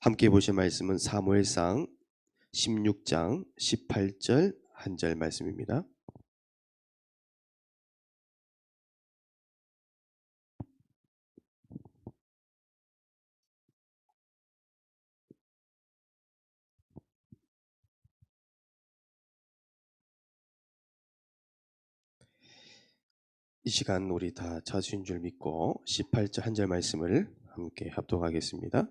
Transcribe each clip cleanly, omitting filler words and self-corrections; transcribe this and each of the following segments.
함께 보실 말씀은 사무엘상 16장 18절 한 절 말씀입니다. 이 시간 우리 다 찾으신 줄 믿고 18절 한 절 말씀을 함께 합독하겠습니다.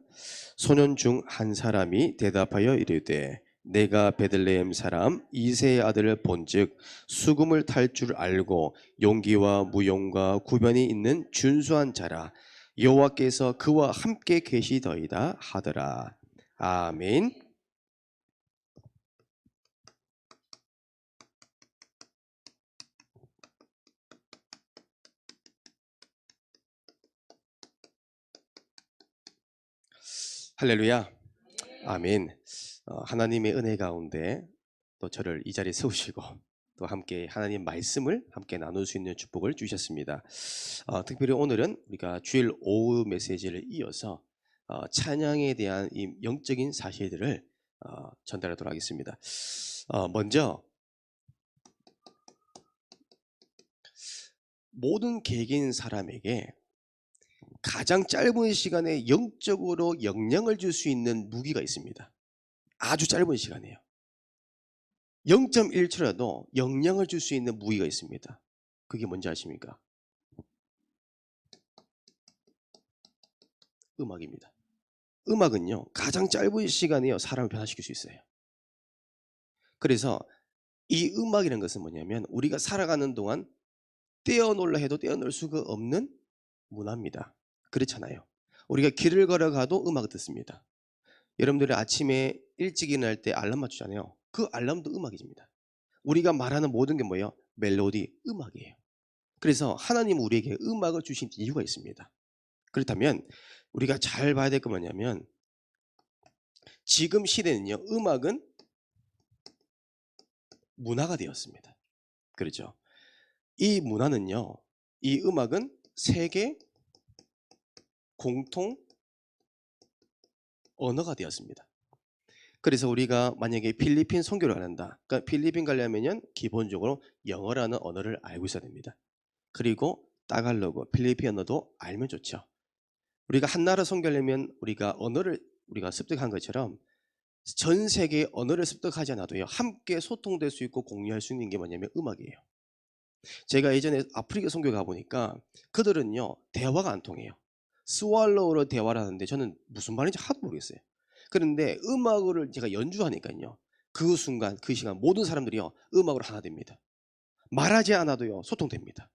소년 중 한 사람이 대답하여 이르되 내가 베들레헴 사람 이새의 아들을 본즉 수금을 탈 줄 알고 용기와 무용과 구변이 있는 준수한 자라 여호와께서 그와 함께 계시더이다 하더라. 아멘. 할렐루야. 아멘. 하나님의 은혜 가운데 또 저를 이 자리에 세우시고 또 함께 하나님 말씀을 함께 나눌 수 있는 축복을 주셨습니다. 특별히 오늘은 우리가 주일 오후 메시지를 이어서 찬양에 대한 이 영적인 사실들을 전달하도록 하겠습니다. 먼저 모든 개개인 사람에게 가장 짧은 시간에 영적으로 영향을 줄 수 있는 무기가 있습니다. 아주 짧은 시간이에요. 0.1초라도 영향을 줄 수 있는 무기가 있습니다. 그게 뭔지 아십니까? 음악입니다. 음악은요 가장 짧은 시간에요 사람을 변화시킬 수 있어요. 그래서 이 음악이라는 것은 뭐냐면 우리가 살아가는 동안 떼어놓으려 해도 떼어놓을 수가 없는 문화입니다. 그렇잖아요. 우리가 길을 걸어가도 음악을 듣습니다. 여러분들이 아침에 일찍 일어날 때 알람 맞추잖아요. 그 알람도 음악입니다. 우리가 말하는 모든 게 뭐예요? 멜로디, 음악이에요. 그래서 하나님은 우리에게 음악을 주신 이유가 있습니다. 그렇다면 우리가 잘 봐야 될 건 뭐냐면 지금 시대는요 음악은 문화가 되었습니다. 그렇죠? 이 문화는요 이 음악은 세계 공통 언어가 되었습니다. 그래서 우리가 만약에 필리핀 선교를 한다. 그러니까 필리핀 가려면 기본적으로 영어라는 언어를 알고 있어야 됩니다. 그리고 따갈로그, 필리핀 언어도 알면 좋죠. 우리가 한 나라 선교하려면 우리가 언어를 우리가 습득한 것처럼 전 세계 언어를 습득하지 않아도요 함께 소통될 수 있고 공유할 수 있는 게 뭐냐면 음악이에요. 제가 예전에 아프리카 선교 가보니까 그들은요 대화가 안 통해요. 스왈로우로 대화를 하는데 저는 무슨 말인지 하나도 모르겠어요. 그런데 음악을 제가 연주하니까요 그 순간 그 시간 모든 사람들이요 음악으로 하나 됩니다. 말하지 않아도요 소통됩니다.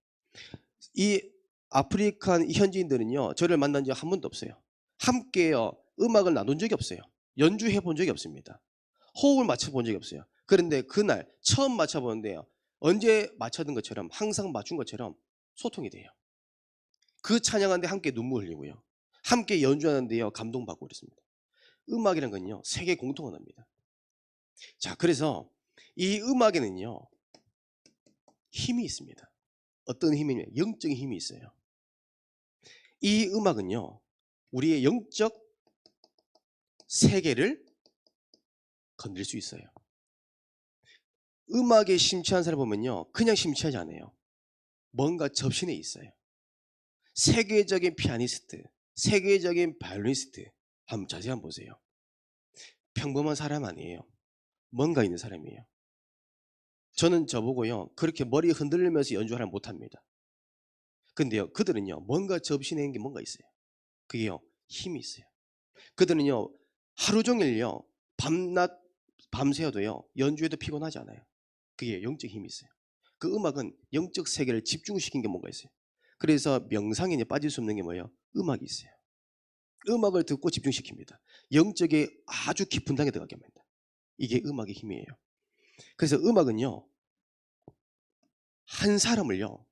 이 아프리칸 현지인들은요 저를 만난 적 한 번도 없어요. 함께요 음악을 나눈 적이 없어요. 연주해 본 적이 없습니다. 호흡을 맞춰 본 적이 없어요. 그런데 그날 처음 맞춰 보는데요 언제 맞춰둔 것처럼 항상 맞춘 것처럼 소통이 돼요. 그 찬양하는데 함께 눈물 흘리고요 함께 연주하는데요 감동받고 그랬습니다. 음악이란 건요 세계 공통 언어입니다. 자, 그래서 이 음악에는요 힘이 있습니다. 어떤 힘이냐? 영적인 힘이 있어요. 이 음악은요 우리의 영적 세계를 건드릴 수 있어요. 음악에 심취한 사람 보면요 그냥 심취하지 않아요. 뭔가 접신에 있어요. 세계적인 피아니스트, 세계적인 바이올리니스트 한번 자세히 한번 보세요. 평범한 사람 아니에요. 뭔가 있는 사람이에요. 저는 저보고요 그렇게 머리 흔들리면서 연주하라 못합니다. 근데요 그들은요 뭔가 접신에 있는 게 뭔가 있어요. 그게요 힘이 있어요. 그들은요 하루 종일요 밤낮 밤새워도요 연주해도 피곤하지 않아요. 그게 영적 힘이 있어요. 그 음악은 영적 세계를 집중시킨 게 뭔가 있어요. 그래서 명상에 빠질 수 없는 게 뭐예요? 음악이 있어요. 음악을 듣고 집중시킵니다. 영적에 아주 깊은 땅에 들어가게 합니다. 이게 음악의 힘이에요. 그래서 음악은요 한 사람을요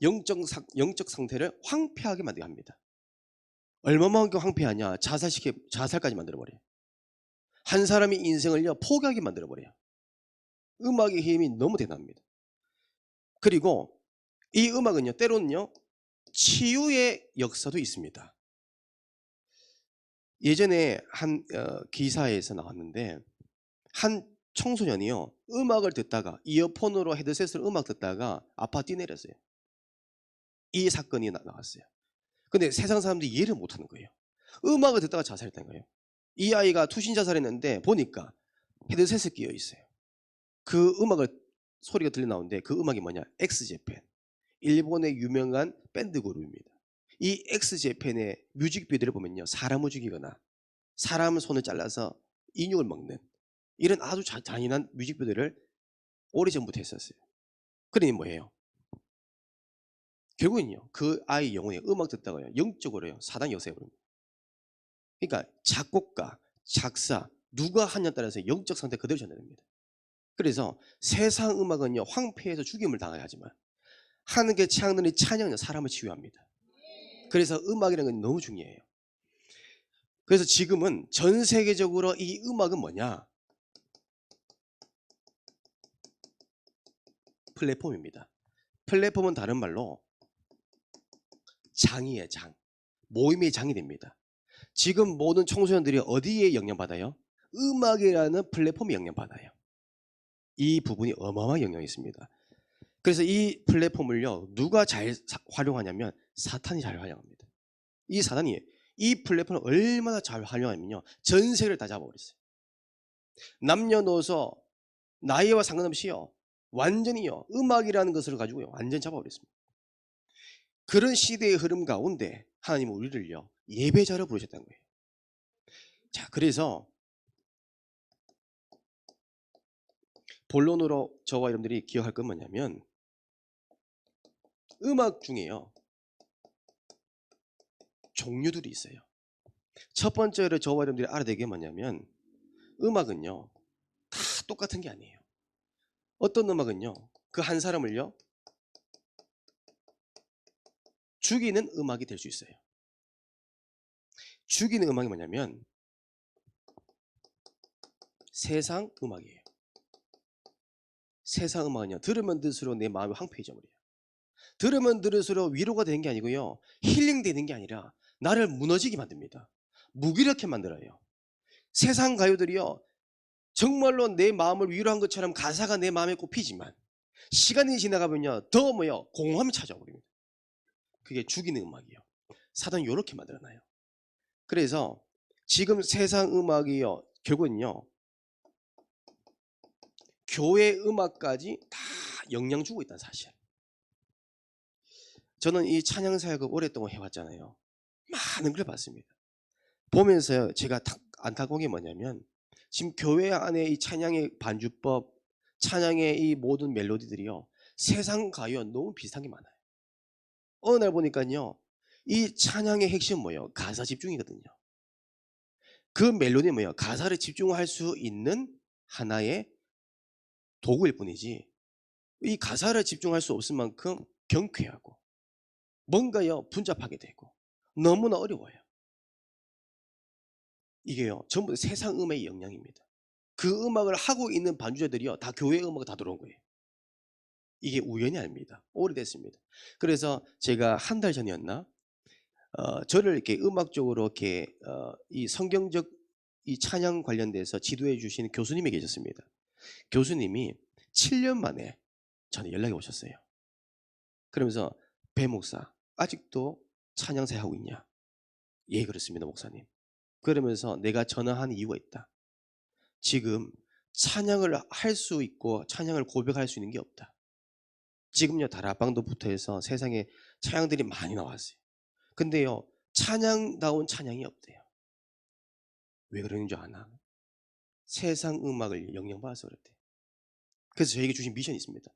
영적 상태를 황폐하게 만들게 합니다. 얼마만큼 황폐하냐? 자살까지 만들어버려요. 한 사람의 인생을요 포기하게 만들어버려요. 음악의 힘이 너무 대단합니다. 그리고 이 음악은요 때로는요 치유의 역사도 있습니다. 예전에 한 기사에서 나왔는데 한 청소년이요. 음악을 듣다가 이어폰으로 헤드셋으로 음악 듣다가 아파트 뛰내렸어요. 이 사건이 나왔어요. 근데 세상 사람들이 이해를 못하는 거예요. 음악을 듣다가 자살했다는 거예요. 이 아이가 투신 자살했는데 보니까 헤드셋을 끼어 있어요. 그 음악을 소리가 들려 나오는데 그 음악이 뭐냐? 엑스제팬. 일본의 유명한 밴드 그룹입니다. 이 엑스제팬의 뮤직비디오를 보면요. 사람을 죽이거나 사람 손을 잘라서 인육을 먹는 이런 아주 잔인한 뮤직비디오를 오래전부터 했었어요. 그러니 뭐예요? 결국은요. 그 아이 영혼이 음악 듣다가요. 영적으로요. 사단이 역사해버립니다. 그러니까 작곡가, 작사 누가 하냐에 따라서 영적 상태 그대로 전달됩니다. 그래서 세상 음악은요. 황폐해서 죽임을 당해야 하지만 하느님의 창조의 찬양은 사람을 치유합니다. 그래서 음악이라는 건 너무 중요해요. 그래서 지금은 전 세계적으로 이 음악은 뭐냐? 플랫폼입니다. 플랫폼은 다른 말로 장이에요. 장. 모임의 장이 됩니다. 지금 모든 청소년들이 어디에 영향받아요? 음악이라는 플랫폼에 영향받아요. 이 부분이 어마어마한 영향이 있습니다. 그래서 이 플랫폼을요. 누가 잘 활용하냐면 사탄이 잘 활용합니다. 이 사단이 이 플랫폼을 얼마나 잘 활용하면요. 전 세계를 다 잡아버렸어요. 남녀노소 나이와 상관없이요. 완전히요. 음악이라는 것을 가지고요. 완전 잡아버렸습니다. 그런 시대의 흐름 가운데 하나님은 우리를요. 예배자로 부르셨다는 거예요. 자, 그래서 본론으로 저와 여러분들이 기억할 건 뭐냐면 음악 중에요. 종류들이 있어요. 첫 번째로 저와 여러분들이 알아야 되는 게 뭐냐면 음악은요. 다 똑같은 게 아니에요. 어떤 음악은요. 그 한 사람을요. 죽이는 음악이 될 수 있어요. 죽이는 음악이 뭐냐면 세상 음악이에요. 세상 음악은요. 들으면 들을수록 내 마음이 황폐해져 버려요. 들으면 들을수록 위로가 되는 게 아니고요. 힐링되는 게 아니라 나를 무너지게 만듭니다. 무기력해 만들어요. 세상 가요들이요. 정말로 내 마음을 위로한 것처럼 가사가 내 마음에 꼽히지만 시간이 지나가면요. 더 뭐요. 공허함이 찾아와 버립니다. 그게 죽이는 음악이요. 사단이 이렇게 만들어놔요. 그래서 지금 세상 음악이요. 결국은요. 교회 음악까지 다 영향 주고 있다는 사실. 저는 이 찬양 사역을 오랫동안 해왔잖아요. 많은 걸 봤습니다. 보면서요. 제가 안타까운 게 뭐냐면 지금 교회 안에 이 찬양의 반주법, 찬양의 이 모든 멜로디들이요. 세상 가요와 너무 비슷한 게 많아요. 어느 날 보니까요. 이 찬양의 핵심은 뭐예요? 가사 집중이거든요. 그 멜로디는 뭐예요? 가사를 집중할 수 있는 하나의 도구일 뿐이지 이 가사를 집중할 수 없을 만큼 경쾌하고 뭔가요 분잡하게 되고 너무나 어려워요. 이게요 전부 세상 음악의 영향입니다. 그 음악을 하고 있는 반주자들이요 다 교회 음악을 다 들어온 거예요. 이게 우연이 아닙니다. 오래됐습니다. 그래서 제가 한 달 전이었나 저를 이렇게 음악적으로 이렇게 이 성경적 이 찬양 관련돼서 지도해 주시는 교수님이 계셨습니다. 교수님이 7년 만에 저한테 연락이 오셨어요. 그러면서 배 목사 아직도 찬양사 하고 있냐? 예 그렇습니다 목사님. 그러면서 내가 전화한 이유가 있다. 지금 찬양을 할 수 있고 찬양을 고백할 수 있는 게 없다. 지금요 다락방도부터 해서 세상에 찬양들이 많이 나왔어요. 근데요 찬양다운 찬양이 없대요. 왜 그러는 줄 아나? 세상 음악을 영향받아서 그랬대요. 그래서 저에게 주신 미션이 있습니다.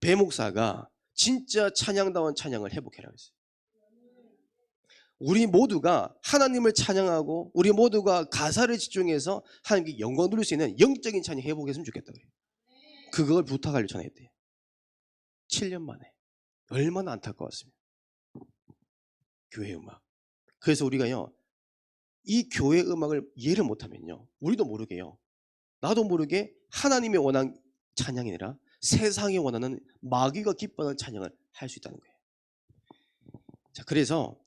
배 목사가 진짜 찬양다운 찬양을 회복해라 했어요. 우리 모두가 하나님을 찬양하고 우리 모두가 가사를 집중해서 하나님께 영광 돌릴 수 있는 영적인 찬양 회복했으면 좋겠다 그래요. 그걸 부탁하려 전화했대요. 7년 만에. 얼마나 안타까웠습니다. 교회 음악. 그래서 우리가요. 이 교회 음악을 이해를 못하면요. 우리도 모르게요. 나도 모르게 하나님의 원한 찬양이 아니라 세상이 원하는 마귀가 기뻐하는 찬양을 할 수 있다는 거예요. 자, 그래서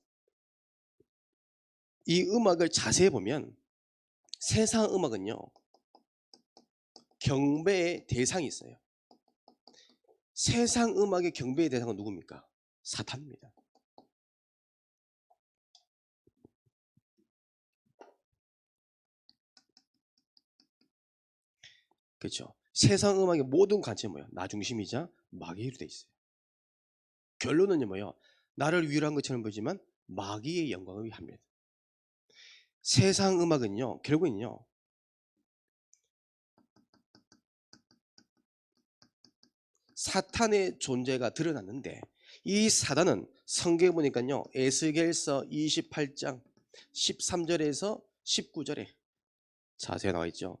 이 음악을 자세히 보면 세상 음악은요, 경배의 대상이 있어요. 세상 음악의 경배의 대상은 누굽니까? 사탄입니다. 그렇죠. 세상 음악의 모든 관점이 뭐예요? 나 중심이자 마귀로 돼 있어요. 결론은요 뭐예요? 나를 위로한 것처럼 보지만 마귀의 영광을 위합니다. 세상 음악은요 결국은요 사탄의 존재가 드러났는데, 이 사단은 성경에 보니까요 에스겔서 28장 13절에서 19절에 자세히 나와 있죠.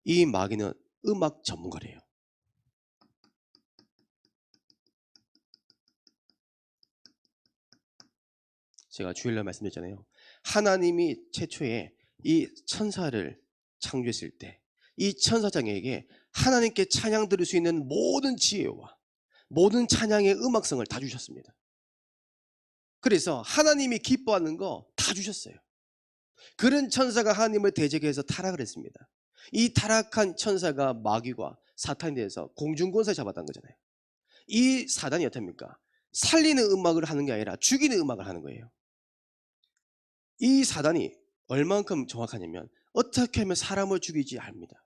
이 마귀는 음악 전문가래요. 제가 주일날 말씀드렸잖아요. 하나님이 최초에 이 천사를 창조했을 때 이 천사장에게 하나님께 찬양 드릴 수 있는 모든 지혜와 모든 찬양의 음악성을 다 주셨습니다. 그래서 하나님이 기뻐하는 거 다 주셨어요. 그런 천사가 하나님을 대적해서 타락을 했습니다. 이 타락한 천사가 마귀와 사탄에 대해서 공중권세 잡았다는 거잖아요. 이 사단이 어떻습니까? 살리는 음악을 하는 게 아니라 죽이는 음악을 하는 거예요. 이 사단이 얼만큼 정확하냐면 어떻게 하면 사람을 죽이지 압니다.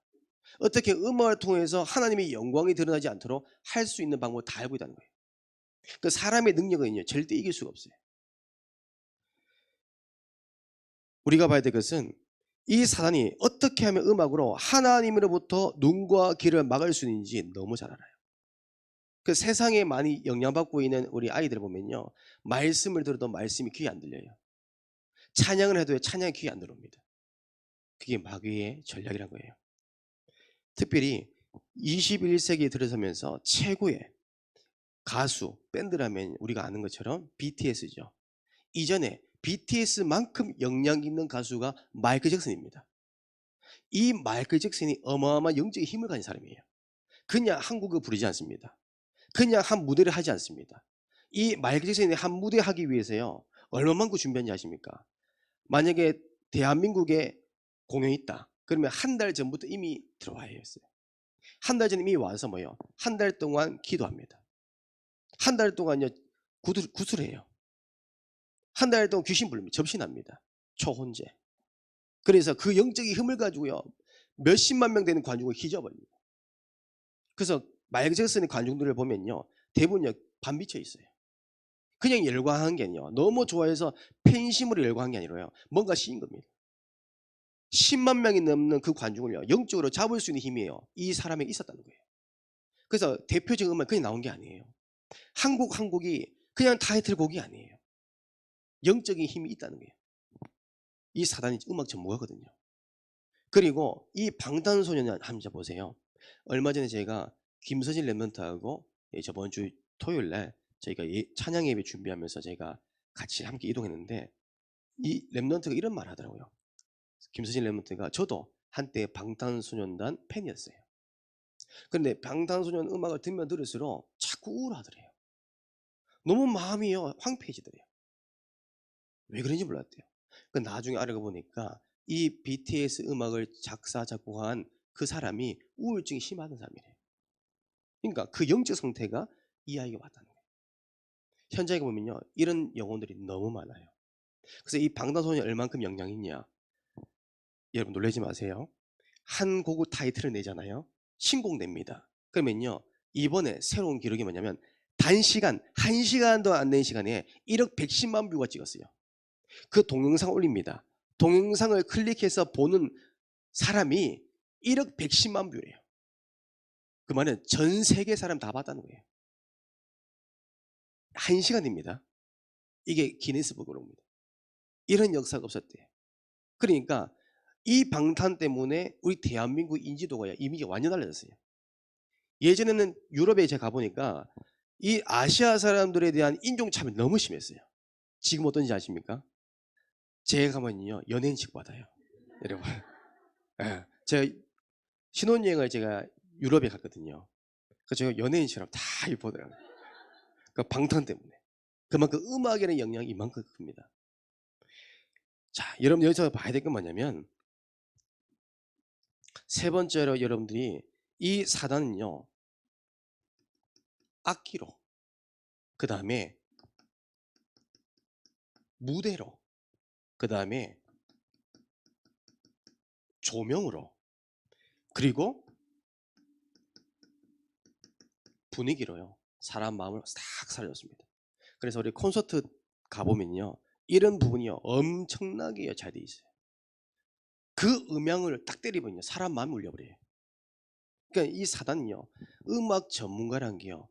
어떻게 음악을 통해서 하나님의 영광이 드러나지 않도록 할 수 있는 방법을 다 알고 있다는 거예요. 그 사람의 능력은요 절대 이길 수가 없어요. 우리가 봐야 될 것은 이 사단이 어떻게 하면 음악으로 하나님으로부터 눈과 귀를 막을 수 있는지 너무 잘 알아요. 그 세상에 많이 영향받고 있는 우리 아이들 보면요, 말씀을 들어도 말씀이 귀에 안 들려요. 찬양을 해도 찬양이 귀에 안 들어옵니다. 그게 마귀의 전략이란 거예요. 특별히 21세기에 들어서면서 최고의 가수, 밴드라면 우리가 아는 것처럼 BTS죠. 이전에 BTS만큼 영향 있는 가수가 마이클 잭슨입니다. 이 마이클 잭슨이 어마어마한 영적인 힘을 가진 사람이에요. 그냥 한 곡을 부르지 않습니다. 그냥 한 무대를 하지 않습니다. 이 마이클 잭슨이 한 무대 하기 위해서요 얼마만큼 준비한지 아십니까? 만약에 대한민국에 공연이 있다 그러면 한 달 전부터 이미 들어와야 했어요. 한 달 전에 이미 와서 뭐요? 한 달 동안 기도합니다. 한 달 동안요 구슬해요. 한 달 동안 귀신 부릅니다. 접신합니다. 초혼제. 그래서 그 영적인 힘을 가지고요 몇십만 명 되는 관중을 휘저어버립니다. 그래서 마이클 잭슨의 관중들을 보면요 대부분요 반비쳐 있어요. 그냥 열광한 게 아니에요. 너무 좋아해서 팬심으로 열광한 게 아니라요 뭔가吸인 겁니다. 10만 명이 넘는 그 관중을요 영적으로 잡을 수 있는 힘이에요. 이 사람에게 있었다는 거예요. 그래서 대표적인 음악 그냥 나온 게 아니에요. 한 곡 한 곡이 그냥 타이틀곡이 아니에요. 영적인 힘이 있다는 거예요. 이 사단이 음악 전문가거든요. 그리고 이 방탄소년단 한번 보세요. 얼마 전에 제가 김서진 랩런트하고 저번 주 토요일 날 저희가 찬양 예배 준비하면서 제가 같이 함께 이동했는데 이 랩런트가 이런 말 하더라고요. 김서진 랩런트가 저도 한때 방탄소년단 팬이었어요. 그런데 방탄소년 음악을 들으면 들을수록 자꾸 우울하더래요. 너무 마음이요 황폐해지더래요. 왜 그런지 몰랐대요. 그 나중에 알고 보니까 이 BTS 음악을 작사 작곡한 그 사람이 우울증이 심하던 사람이래요. 그러니까 그 영적 상태가 이 아이가 왔다는 거예요. 현장에 보면요 이런 영혼들이 너무 많아요. 그래서 이 방탄소년이 얼만큼 영향이 있냐, 여러분 놀라지 마세요. 한 곡의 타이틀을 내잖아요. 신곡 냅니다. 그러면요 이번에 새로운 기록이 뭐냐면 단시간 1시간도 안 된 시간에 1억 110만 뷰가 찍었어요. 그 동영상 올립니다. 동영상을 클릭해서 보는 사람이 1억 110만 뷰래요. 그 말은 전 세계 사람 다 봤다는 거예요. 1시간입니다. 이게 기네스북으로입니다. 이런 역사가 없었대요. 그러니까 이 방탄 때문에 우리 대한민국 인지도가 이미지가 완전 달라졌어요. 예전에는 유럽에 제가 가보니까 이 아시아 사람들에 대한 인종차별이 너무 심했어요. 지금 어떤지 아십니까? 제가 가면요 연예인 취급받아요. 여러분. 예. 제가 신혼여행을 제가 유럽에 갔거든요. 그래서 제가 연예인처럼 다 보더라고요. 그 방탄 때문에. 그만큼 음악에는 영향이 이만큼 큽니다. 자, 여러분 여기서 봐야 될 건 뭐냐면 세 번째로 여러분들이 이 사단은요. 악기로 그다음에 무대로 그다음에 조명으로 그리고 분위기로요. 사람 마음을 싹 살렸습니다. 그래서 우리 콘서트 가보면요. 이런 부분이요. 엄청나게 잘 돼 있어요. 그 음향을 딱 때리면요. 사람 마음이 울려버려요. 그러니까 이 사단은요. 음악 전문가란 게요.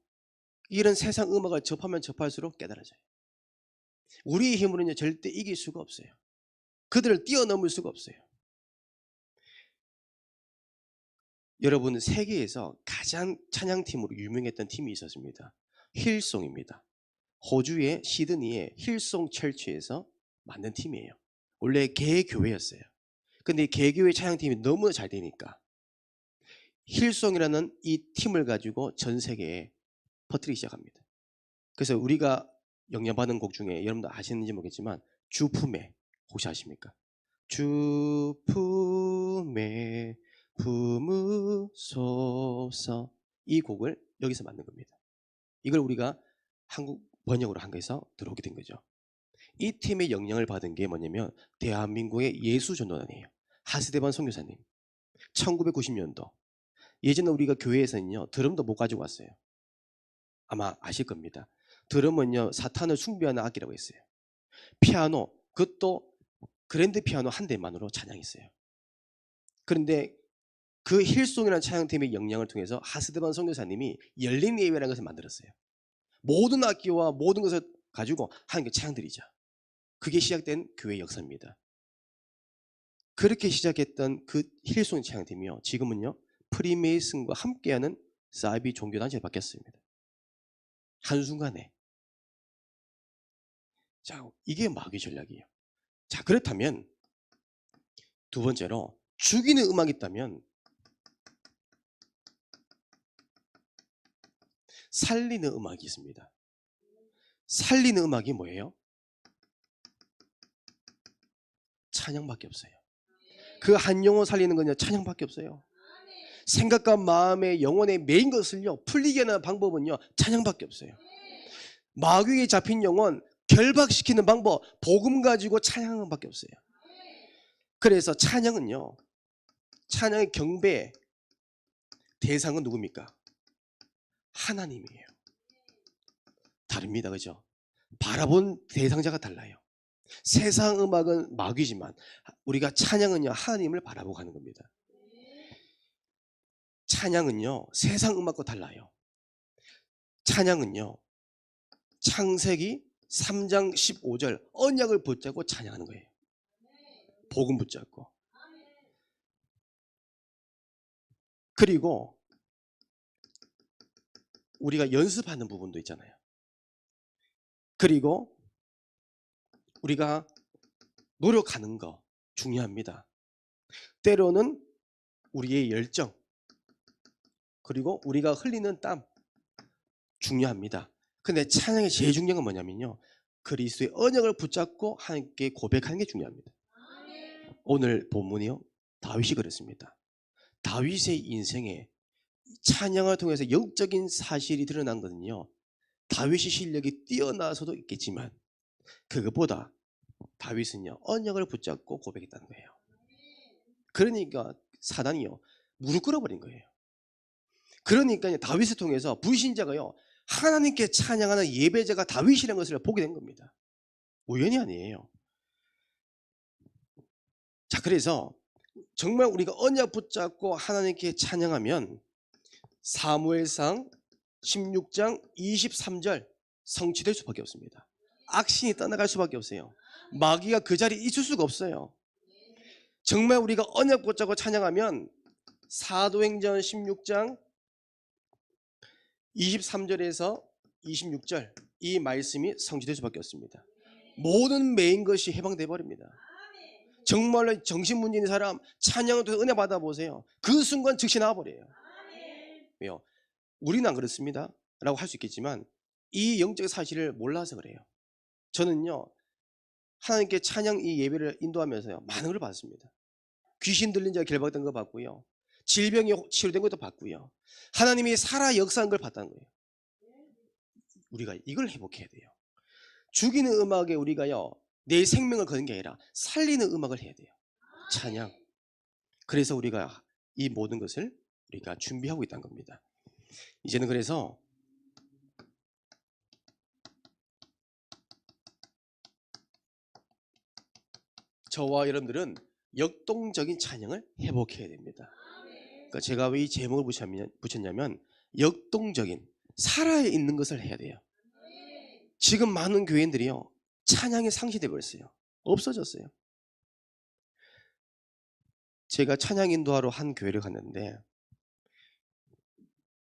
이런 세상 음악을 접하면 접할수록 깨달아져요. 우리의 힘으로는요. 절대 이길 수가 없어요. 그들을 뛰어넘을 수가 없어요. 여러분 세계에서 가장 찬양팀으로 유명했던 팀이 있었습니다. 힐송입니다. 호주의 시드니의 힐송 철치에서 만든 팀이에요. 원래 개교회였어요. 근데 이 개교회 찬양팀이 너무 잘 되니까 힐송이라는 이 팀을 가지고 전 세계에 퍼뜨리기 시작합니다. 그래서 우리가 영향받은 곡 중에 여러분도 아시는지 모르겠지만 주품에 혹시 아십니까? 주품에 품으소서 이 곡을 여기서 만든 겁니다. 이걸 우리가 한국 번역으로 한국에서 들어오게 된 거죠. 이 팀의 영향을 받은 게 뭐냐면 대한민국의 예수전도단이에요. 하스데반 선교사님 1990년도 예전에 우리가 교회에서는요 드럼도 못 가지고 왔어요. 아마 아실 겁니다. 드럼은요 사탄을 숭배하는 악기라고 했어요. 피아노 그것도 그랜드 피아노 한 대만으로 찬양했어요. 그런데 그 힐송이라는 찬양팀의 영향을 통해서 하스데반 선교사님이 열린 예배라는 것을 만들었어요. 모든 악기와 모든 것을 가지고 하나님께 찬양드리자. 그게 시작된 교회 역사입니다. 그렇게 시작했던 그 힐송 찬양팀이요. 지금은요. 프리메이슨과 함께하는 사이비 종교단체로 바뀌었습니다. 한순간에. 자, 이게 마귀 전략이에요. 자, 그렇다면 두 번째로 죽이는 음악이 있다면 살리는 음악이 있습니다. 살리는 음악이 뭐예요? 찬양밖에 없어요. 그 한 영혼 살리는 건요 찬양밖에 없어요. 생각과 마음의 영혼의 메인 것을요 풀리게 하는 방법은요 찬양밖에 없어요. 마귀에 잡힌 영혼 결박시키는 방법 복음 가지고 찬양은 밖에 없어요. 그래서 찬양은요 찬양의 경배 대상은 누굽니까? 하나님이에요. 다릅니다. 그죠? 바라본 대상자가 달라요. 세상 음악은 마귀지만 우리가 찬양은요 하나님을 바라보고 하는 겁니다. 찬양은요 세상 음악과 달라요. 찬양은요 창세기 3장 15절 언약을 붙잡고 찬양하는 거예요. 복음 붙잡고. 그리고 우리가 연습하는 부분도 있잖아요. 그리고 우리가 노력하는 거 중요합니다. 때로는 우리의 열정 그리고 우리가 흘리는 땀 중요합니다. 근데 찬양의 제일 중요한 건 뭐냐면요. 그리스도의 언약을 붙잡고 하나님께 고백하는 게 중요합니다. 오늘 본문이요. 다윗이 그랬습니다. 다윗의 인생에 찬양을 통해서 영적인 사실이 드러난 것은요. 다윗의 실력이 뛰어나서도 있겠지만 그것보다 다윗은요. 언약을 붙잡고 고백했다는 거예요. 그러니까 사단이요. 무릎 꿇어버린 거예요. 그러니까 다윗을 통해서 불신자가요. 하나님께 찬양하는 예배자가 다윗이라는 것을 보게 된 겁니다. 우연이 아니에요. 자, 그래서 정말 우리가 언약 붙잡고 하나님께 찬양하면 사무엘상 16장 23절 성취될 수밖에 없습니다. 악신이 떠나갈 수밖에 없어요. 마귀가 그 자리에 있을 수가 없어요. 정말 우리가 언약 붙잡고 찬양하면 사도행전 16장 23절에서 26절 이 말씀이 성취될 수밖에 없습니다. 모든 메인 것이 해방돼 버립니다. 정말로 정신문제인 사람 찬양을 통해서 은혜 받아보세요. 그 순간 즉시 나와버려요. 왜요? 우리는 안 그렇습니다 라고 할 수 있겠지만 이 영적 사실을 몰라서 그래요. 저는요 하나님께 찬양 이 예배를 인도하면서요 많은 걸 받습니다. 귀신 들린 자가 결박된 거 받고요. 질병이 치료된 것도 받고요. 하나님이 살아 역사한 걸 봤다는 거예요. 우리가 이걸 회복해야 돼요. 죽이는 음악에 우리가요 내 생명을 거는 게 아니라 살리는 음악을 해야 돼요. 찬양. 그래서 우리가 이 모든 것을 우리가 준비하고 있다는 겁니다. 이제는 그래서 저와 여러분들은 역동적인 찬양을 회복해야 됩니다. 그러니까 제가 왜 이 제목을 붙였냐면 역동적인 살아있는 것을 해야 돼요. 지금 많은 교인들이요 찬양이 상실돼 버렸어요. 없어졌어요. 제가 찬양 인도하러 한 교회를 갔는데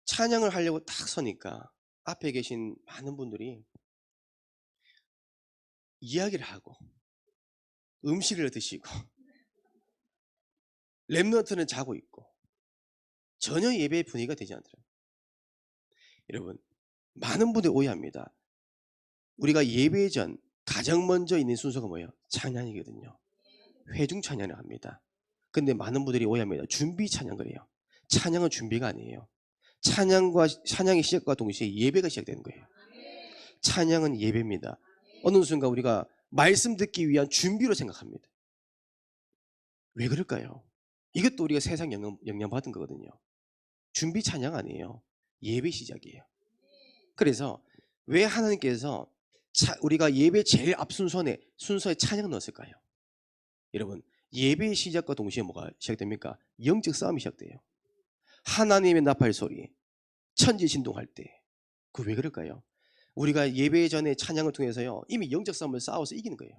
찬양을 하려고 딱 서니까 앞에 계신 많은 분들이 이야기를 하고 음식을 드시고 랩런트는 자고 있고 전혀 예배의 분위기가 되지 않더라고요. 여러분 많은 분들이 오해합니다. 우리가 예배 전 가장 먼저 있는 순서가 뭐예요? 찬양이거든요. 회중 찬양을 합니다. 근데 많은 분들이 오해합니다. 준비 찬양 그래요. 찬양은 준비가 아니에요. 찬양의 시작과 동시에 예배가 시작되는 거예요. 찬양은 예배입니다. 어느 순간 우리가 말씀 듣기 위한 준비로 생각합니다. 왜 그럴까요? 이것도 우리가 세상 영향받은 거거든요. 준비 찬양 아니에요. 예배 시작이에요. 그래서 왜 하나님께서 우리가 예배 제일 앞 순서에 찬양 넣었을까요? 여러분 예배의 시작과 동시에 뭐가 시작됩니까? 영적 싸움이 시작돼요. 하나님의 나팔 소리, 천지 진동할 때. 그 왜 그럴까요? 우리가 예배 전에 찬양을 통해서요 이미 영적 싸움을 싸워서 이기는 거예요.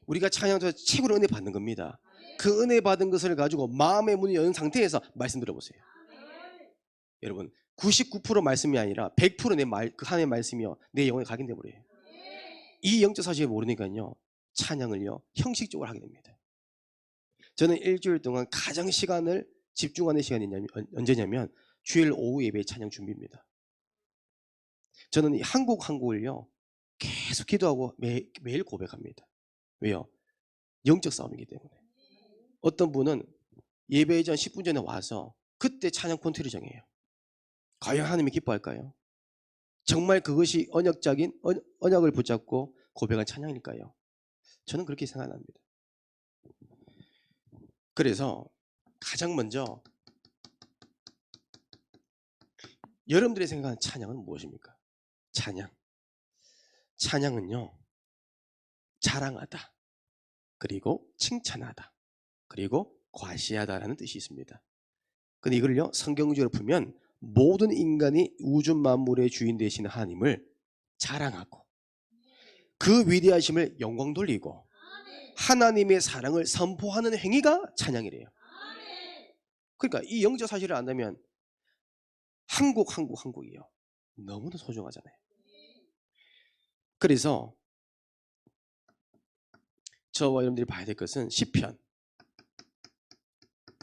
우리가 찬양을 통해서 최고로 은혜 받는 겁니다. 그 은혜 받은 것을 가지고 마음의 문을 여는 상태에서 말씀 들어보세요. 여러분 99% 말씀이 아니라 100% 그 하나님의 말씀이요 내 영혼에 각인돼 버려요. 이 영적 사실을 모르니까요 찬양을요 형식적으로 하게 됩니다. 저는 일주일 동안 가장 시간을 집중하는 시간이 언제냐면 주일 오후 예배 찬양 준비입니다. 저는 이 한국을요 계속 기도하고 매일 고백합니다. 왜요? 영적 싸움이기 때문에. 어떤 분은 예배 전 10분 전에 와서 그때 찬양 콘티를 정해요. 과연 하나님이 기뻐할까요? 정말 그것이 언약을 붙잡고 고백한 찬양일까요? 저는 그렇게 생각합니다. 그래서 가장 먼저 여러분들이 생각하는 찬양은 무엇입니까? 찬양은요 자랑하다, 그리고 칭찬하다, 그리고 과시하다라는 뜻이 있습니다. 근데 이걸요 성경적으로 풀면 모든 인간이 우주 만물의 주인 되시는 하나님을 자랑하고 그 위대하심을 영광 돌리고 하나님의 사랑을 선포하는 행위가 찬양이래요. 그러니까 이 영적 사실을 안다면 한국이요 너무나 소중하잖아요. 그래서 저와 여러분들이 봐야 될 것은 시편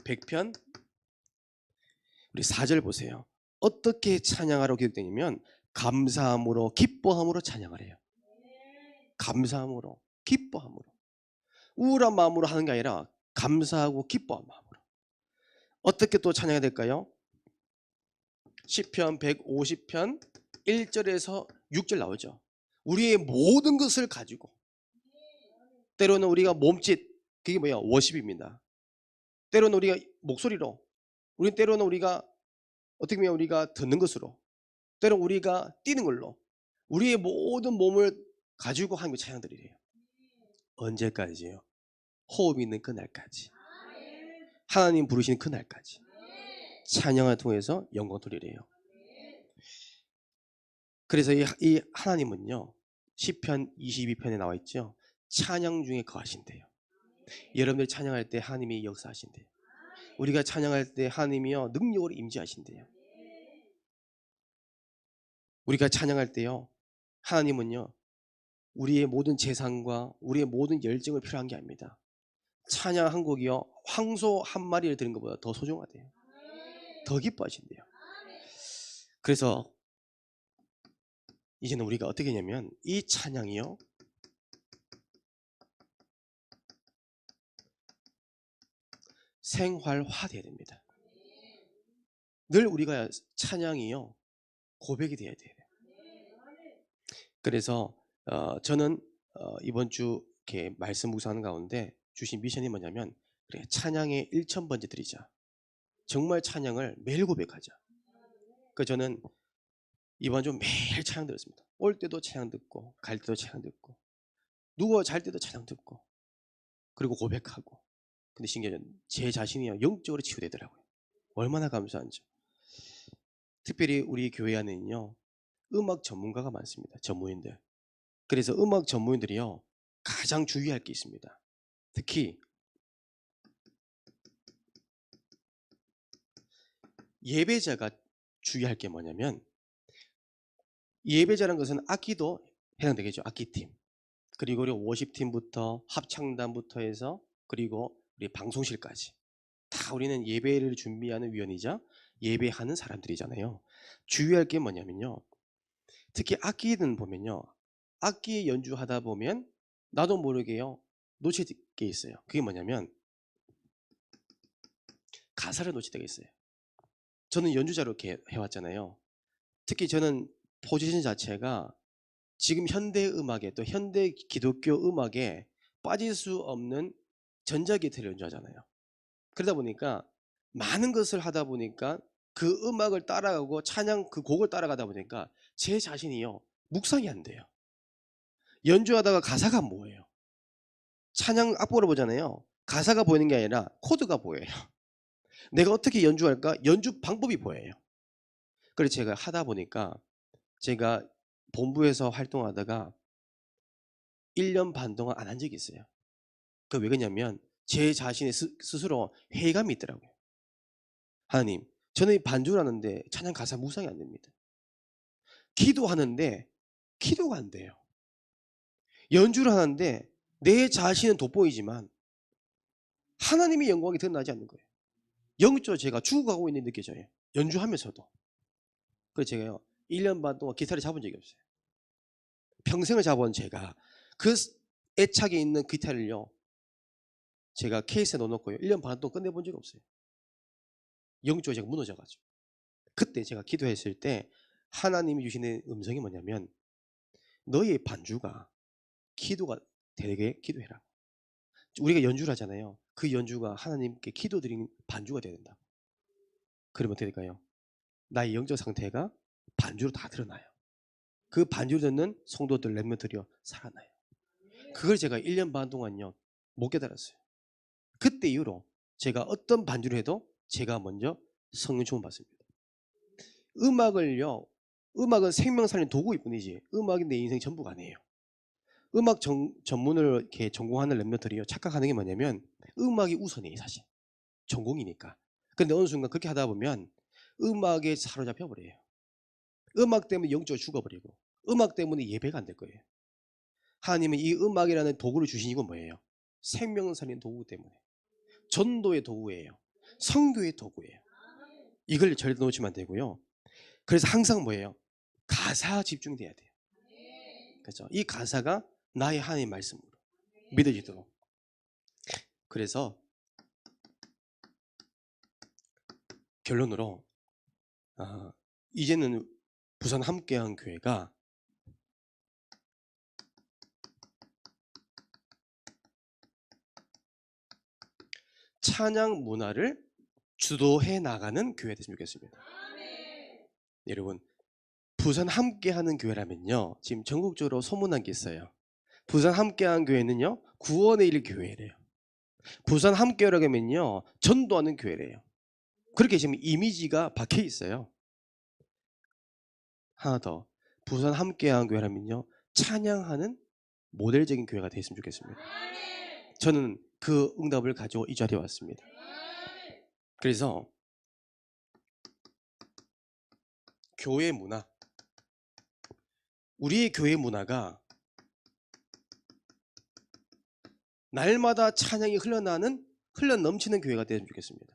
100편 우리 4절 보세요. 어떻게 찬양하라고 기록되냐면 감사함으로 기뻐함으로 찬양하래요. 감사함으로 기뻐함으로 우울한 마음으로 하는 게 아니라 감사하고 기뻐한 마음으로. 어떻게 또 찬양해야 될까요? 시편 150편 1절에서 6절 나오죠. 우리의 모든 것을 가지고 때로는 우리가 몸짓 그게 뭐야? 워십입니다. 때로는 우리가 목소리로 때로는 우리가 어떻게 보면 우리가 듣는 것으로 때로는 우리가 뛰는 걸로 우리의 모든 몸을 가지고 하나님께 찬양 드리래요. 언제까지요? 호흡 있는 그날까지. 하나님 부르시는 그날까지. 찬양을 통해서 영광 돌리래요. 그래서 이 하나님은요 시편 22편에 나와 있죠. 찬양 중에 거하신대요. 여러분들이 찬양할 때 하나님이 역사하신대요. 우리가 찬양할 때 하나님이요 능력으로 임재하신대요. 우리가 찬양할 때요 하나님은요 우리의 모든 재산과 우리의 모든 열정을 필요한 게 아닙니다. 찬양 한 곡이요 황소 한 마리를 드는 것보다 더 소중하대요. 더 기뻐하신대요. 그래서 이제는 우리가 어떻게 하냐면 이 찬양이요 생활화돼야 됩니다. 늘 우리가 찬양이요 고백이 돼야 돼요. 그래서 저는 이번 주 이렇게 말씀 묵상하는 가운데 주신 미션이 뭐냐면 그래 찬양의 1000번째 드리자. 정말 찬양을 매일 고백하자. 그 저는 이번 주 매일 찬양 들었습니다. 올 때도 찬양 듣고 갈 때도 찬양 듣고 누워 잘 때도 찬양 듣고 그리고 고백하고. 근데 신기하죠. 제 자신이요 영적으로 치유되더라고요. 얼마나 감사한지. 특별히 우리 교회 안에는요 음악 전문가가 많습니다. 전무인들. 그래서 음악 전무인들이요 가장 주의할 게 있습니다. 특히 예배자가 주의할 게 뭐냐면 예배자라는 것은 악기도 해당되겠죠. 악기팀. 그리고 우리 워십팀부터 합창단부터 해서 그리고 우리 방송실까지 다 우리는 예배를 준비하는 위원이자 예배하는 사람들이잖아요. 주의할 게 뭐냐면요. 특히 악기는 보면요. 악기 연주하다 보면 나도 모르게요. 놓칠 게 있어요. 그게 뭐냐면 가사를 놓칠 때가 있어요. 저는 연주자로 이렇게 해왔잖아요. 특히 저는 포지션 자체가 지금 현대 음악에 또 현대 기독교 음악에 빠질 수 없는 전자기타를 연주하잖아요. 그러다 보니까 많은 것을 하다 보니까 그 음악을 따라가고 찬양 그 곡을 따라가다 보니까 제 자신이요 묵상이 안 돼요. 연주하다가 가사가 안 보여요. 찬양 악보를 보잖아요. 가사가 보이는 게 아니라 코드가 보여요. 내가 어떻게 연주할까? 연주 방법이 보여요. 그래서 제가 하다 보니까 제가 본부에서 활동하다가 1년 반 동안 안 한 적이 있어요. 그 왜 그러냐면 제 자신의 스스로 회의감이 있더라고요. 하나님, 저는 반주를 하는데 찬양 가사 묵상이 안 됩니다. 기도하는데 기도가 안 돼요. 연주를 하는데 내 자신은 돋보이지만 하나님의 영광이 드러나지 않는 거예요. 영적으로 제가 죽어가고 있는 게 느껴져요. 연주하면서도. 그래서 제가요 1년 반 동안 기타를 잡은 적이 없어요. 평생을 잡은 제가 그 애착에 있는 기타를요 제가 케이스에 넣어놓고요 1년 반 동안 끝내본 적이 없어요. 영적으로 제가 무너져가지고. 그때 제가 기도했을 때 하나님이 주시는 음성이 뭐냐면 너의 반주가 기도가 되게 기도해라. 우리가 연주를 하잖아요. 그 연주가 하나님께 기도드리는 반주가 돼야 된다. 그러면 어떻게 될까요? 나의 영적 상태가 반주로 다 드러나요. 그 반주를 듣는 성도들 렘넌트들이요 살아나요. 그걸 제가 1년 반 동안요 못 깨달았어요. 그때 이후로 제가 어떤 반주를 해도 제가 먼저 성령 주문 받습니다. 음악은 생명 살리는 도구일 뿐이지 음악이 내 인생 전부가 아니에요. 음악 전문을 이렇게 전공하는 랩런트들이요 착각하는 게 뭐냐면 음악이 우선이에요 사실. 전공이니까. 근데 어느 순간 그렇게 하다 보면 음악에 사로잡혀 버려요. 음악 때문에 영적으로 죽어버리고 음악 때문에 예배가 안 될 거예요. 하나님은 이 음악이라는 도구를 주신 이유가 뭐예요? 생명을 살리는 도구 때문에. 전도의 도구예요. 선교의 도구예요. 이걸 절대 놓치면 안 되고요. 그래서 항상 뭐예요? 가사 집중돼야 돼요. 그렇죠? 이 가사가 나의 하나님 말씀으로 믿어지도록. 그래서 결론으로 이제는 부산 함께한 교회가 찬양 문화를 주도해 나가는 교회가 됐으면 좋겠습니다. 여러분 부산 함께하는 교회라면요 지금 전국적으로 소문난 게 있어요. 부산 함께하는 교회는요 구원의 일 교회래요. 부산 함께라고 하면요 전도하는 교회래요. 그렇게 지금 이미지가 박혀 있어요. 하나 더 부산 함께하는 교회라면요 찬양하는 모델적인 교회가 됐으면 좋겠습니다. 저는 그 응답을 가지고 이 자리에 왔습니다. 그래서 교회 문화, 우리의 교회 문화가 날마다 찬양이 흘러 넘치는 교회가 되면 좋겠습니다.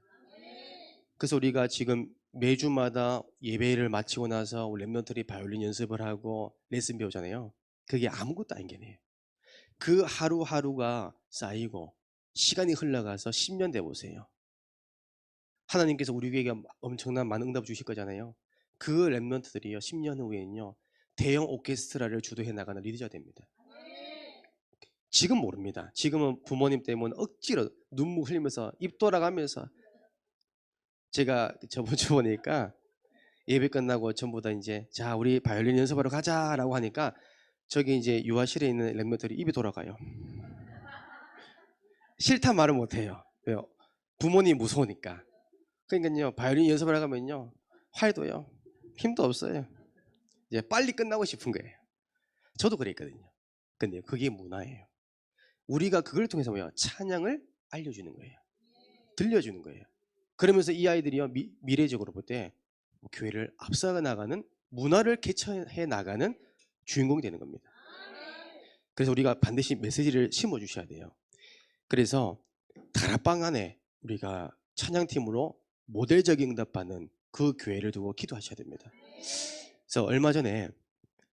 그래서 우리가 지금 매주마다 예배를 마치고 나서 랩런트들이 바이올린 연습을 하고 레슨 배우잖아요. 그게 아무것도 아닌 게 아니에요. 그 하루하루가 쌓이고 시간이 흘러가서 10년 돼 보세요. 하나님께서 우리 교회에 엄청난 많은 응답을 주실 거잖아요. 그 랩런트들이요 10년 후에는요 대형 오케스트라를 주도해 나가는 리더가 됩니다. 지금 모릅니다. 지금은 부모님 때문에 억지로 눈물 흘리면서 입 돌아가면서 제가 저번 주 보니까 예배 끝나고 전부 다 이제 자 우리 바이올린 연습하러 가자라고 하니까 저기 이제 유아실에 있는 랩런트들이 입이 돌아가요. 싫다 말을 못해요. 왜요? 부모님 무서우니까. 그러니까요 바이올린 연습하러 가면요 활도요 힘도 없어요. 이제 빨리 끝나고 싶은 거예요. 저도 그랬거든요. 근데 그게 문화예요. 우리가 그걸 통해서 뭐예요? 찬양을 알려주는 거예요. 들려주는 거예요. 그러면서 이 아이들이요 미래적으로 볼 때 교회를 앞서 나가는 문화를 개척해 나가는 주인공이 되는 겁니다. 그래서 우리가 반드시 메시지를 심어 주셔야 돼요. 그래서 다락방 안에 우리가 찬양팀으로 모델적인 응답받는 그 교회를 두고 기도하셔야 됩니다. 그래서 얼마 전에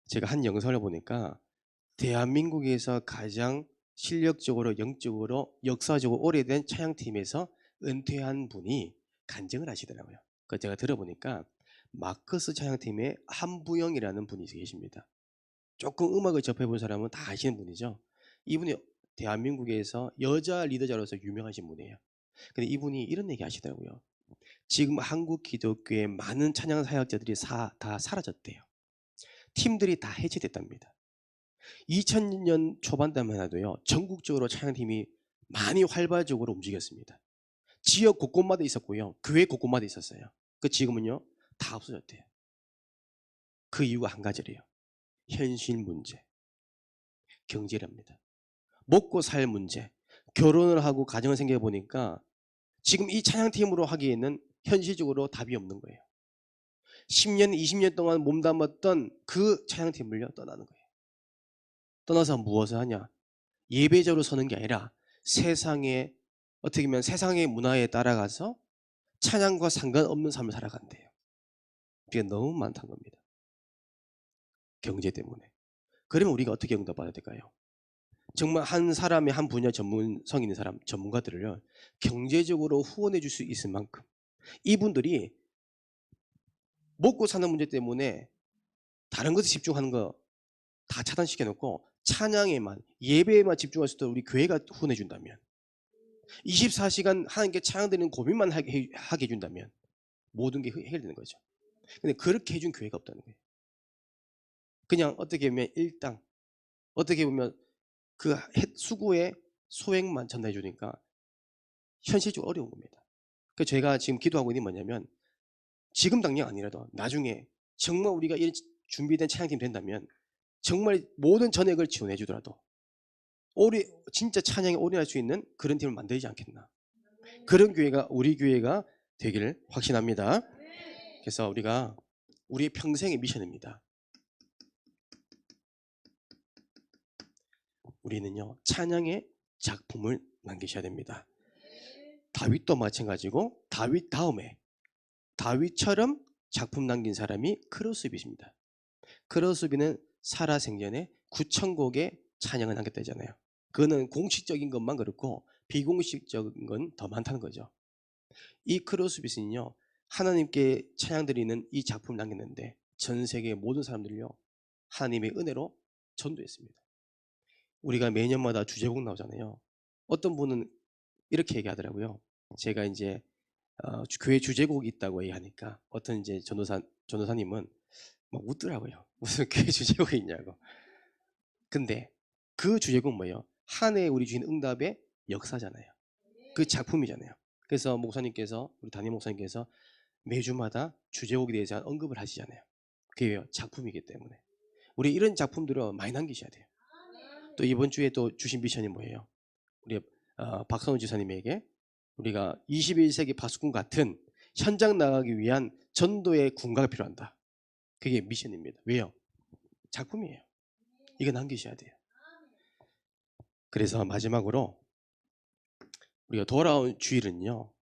제가 한 영상을 보니까 대한민국에서 가장 실력적으로 영적으로 역사적으로 오래된 찬양팀에서 은퇴한 분이 간증을 하시더라고요. 그 제가 들어보니까 마커스 찬양팀의 한부영이라는 분이 계십니다. 조금 음악을 접해본 사람은 다 아시는 분이죠. 이분이 대한민국에서 여자 리더자로서 유명하신 분이에요. 근데 이분이 이런 얘기 하시더라고요. 지금 한국 기독교의 많은 찬양 사역자들이 다 사라졌대요. 팀들이 다 해체됐답니다. 2000년 초반 때만 해도요 전국적으로 찬양팀이 많이 활발적으로 움직였습니다. 지역 곳곳마다 있었고요 교회 곳곳마다 있었어요. 그 지금은요 다 없어졌대요. 그 이유가 한 가지래요. 현실 문제, 경제랍니다. 먹고 살 문제, 결혼을 하고 가정을 생겨 보니까 지금 이 찬양팀으로 하기에는 현실적으로 답이 없는 거예요. 10년, 20년 동안 몸담았던 그 찬양팀을요 떠나는 거예요. 떠나서 무엇을 하냐? 예배자로 서는 게 아니라 세상에 어떻게 보면 세상의 문화에 따라가서 찬양과 상관없는 삶을 살아간대요. 그게 너무 많다는 겁니다. 경제 때문에. 그러면 우리가 어떻게 응답받아야 될까요? 정말 한 사람의 한 분야 전문성 있는 사람, 전문가들을요 경제적으로 후원해 줄 수 있을 만큼 이분들이 먹고 사는 문제 때문에 다른 것에 집중하는 거 다 차단시켜 놓고 찬양에만 예배에만 집중할 수 있도록 우리 교회가 후원해 준다면 24시간 하나님께 찬양드리는 고민만 하게 해준다면 모든 게 해결되는 거죠. 근데 그렇게 해준 교회가 없다는 거예요. 그냥 어떻게 보면 일당, 어떻게 보면 그 수고의 소액만 전달해 주니까 현실적으로 어려운 겁니다. 그래서 제가 지금 기도하고 있는 게 뭐냐면 지금 당장 아니라도 나중에 정말 우리가 이 준비된 찬양팀 된다면 정말 모든 전액을 지원해 주더라도 진짜 찬양에 올인할 수 있는 그런 팀을 만들지 않겠나. 그런 교회가 우리 교회가 되기를 확신합니다. 그래서 우리가 우리 평생의 미션입니다. 우리는요 찬양의 작품을 남기셔야 됩니다. 다윗도 마찬가지고 다윗 다음에 다윗처럼 작품 남긴 사람이 크로스비입니다. 크로스비는 살아생전에 9,000곡의 찬양을 남겼다잖아요. 그거는 공식적인 것만 그렇고 비공식적인 건 더 많다는 거죠. 이 크로스빗은요 하나님께 찬양드리는 이 작품을 남겼는데 전 세계 모든 사람들이요 하나님의 은혜로 전도했습니다. 우리가 매년마다 주제곡 나오잖아요. 어떤 분은 이렇게 얘기하더라고요. 제가 이제 교회 주제곡이 있다고 얘기하니까 어떤 이제 전도사님은 막 웃더라고요. 무슨 교회 주제곡이 있냐고. 근데 그 주제곡은 뭐예요? 한 해 우리 주신 응답의 역사잖아요. 그 작품이잖아요. 그래서 목사님께서 우리 담임 목사님께서 매주마다 주제곡에 대해서 언급을 하시잖아요. 그게 작품이기 때문에 우리 이런 작품들을 많이 남기셔야 돼요. 또 이번 주에 또 주신 미션이 뭐예요? 우리 박선우 지사님에게 우리가 21세기 파수꾼 같은 현장 나가기 위한 전도의 군가가 필요한다. 그게 미션입니다. 왜요? 작품이에요. 이거 남기셔야 돼요. 그래서 마지막으로 우리가 돌아온 주일은요.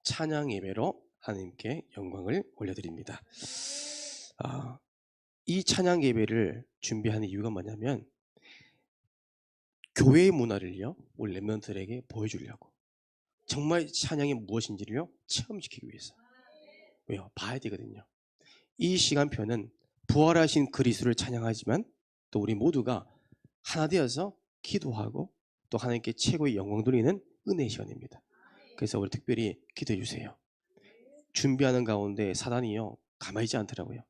찬양 예배로 하나님께 영광을 올려드립니다. 이 찬양 예배를 준비하는 이유가 뭐냐면 교회의 문화를요, 우리 렘넌트들에게 보여주려고. 정말 찬양이 무엇인지를요, 체험시키기 위해서. 왜요? 봐야 되거든요. 이 시간표는 부활하신 그리스도를 찬양하지만 또 우리 모두가 하나 되어서 기도하고 또 하나님께 최고의 영광 돌리는 은혜의 시간입니다. 그래서 우리 특별히 기도해 주세요. 준비하는 가운데 사단이요, 가만히 있지 않더라고요.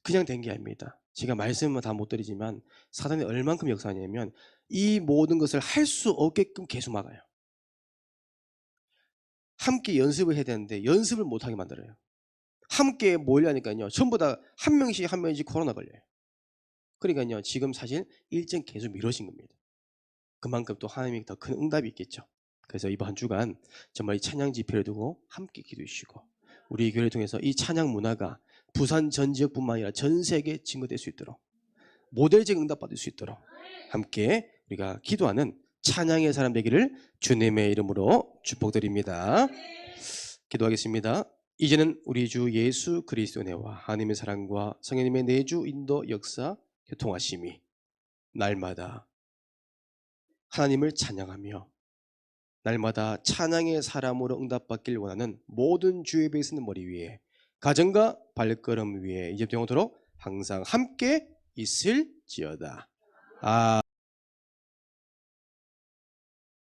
그냥 된 게 아닙니다. 제가 말씀은 다 못 드리지만 사단이 얼만큼 역사하냐면 이 모든 것을 할 수 없게끔 계속 막아요. 함께 연습을 해야 되는데 연습을 못하게 만들어요. 함께 모이려니까요, 전부 다 한 명씩 한 명씩 코로나 걸려요. 그러니까요, 지금 사실 일정 계속 미뤄진 겁니다. 그만큼 또 하나님이 더 큰 응답이 있겠죠. 그래서 이번 한 주간 정말 이 찬양 집회를 두고 함께 기도해 주시고, 우리 교회를 통해서 이 찬양 문화가 부산 전 지역뿐만 아니라 전 세계에 증거될 수 있도록, 모델적 응답받을 수 있도록 함께 우리가 기도하는 찬양의 사람 되기를 주님의 이름으로 축복드립니다. 기도하겠습니다. 이제는 우리 주 예수 그리스도의 은혜와 하나님의 사랑과 성령님의 내주 인도 역사 교통하심이 날마다 하나님을 찬양하며 날마다 찬양의 사람으로 응답받길 원하는 모든 주 예배에 서는 머리 위에, 가정과 발걸음 위에 이제부터 영원토록 항상 함께 있을지어다.